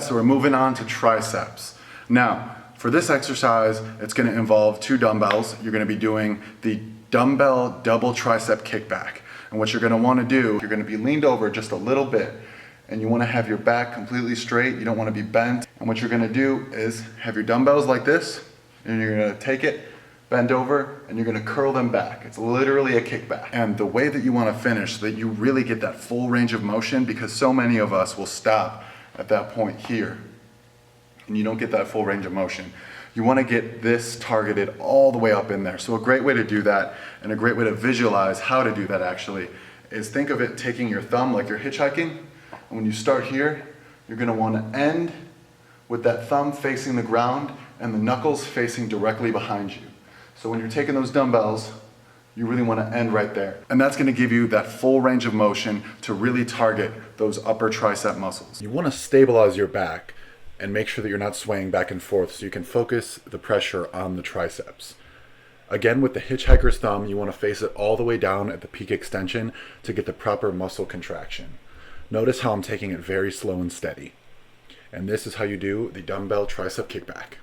So we're moving on to triceps. Now, for this exercise, it's going to involve 2 dumbbells. You're going to be doing the dumbbell double tricep kickback. And what you're going to want to do, you're going to be leaned over just a little bit, and you want to have your back completely straight. You don't want to be bent. And what you're going to do is have your dumbbells like this, and you're going to take it, bend over, and you're going to curl them back. It's literally a kickback. And the way that you want to finish so that you really get that full range of motion, because so many of us will stop at that point here, and you don't get that full range of motion. You want to get this targeted all the way up in there. So a great way to do that, and a great way to visualize how to do that actually, is think of it taking your thumb like you're hitchhiking, and when you start here, you're going to want to end with that thumb facing the ground and the knuckles facing directly behind you. So when you're taking those dumbbells, you really want to end right there. And that's going to give you that full range of motion to really target those upper tricep muscles. You want to stabilize your back and make sure that you're not swaying back and forth so you can focus the pressure on the triceps. Again, with the hitchhiker's thumb, you want to face it all the way down at the peak extension to get the proper muscle contraction. Notice how I'm taking it very slow and steady. And this is how you do the dumbbell tricep kickback.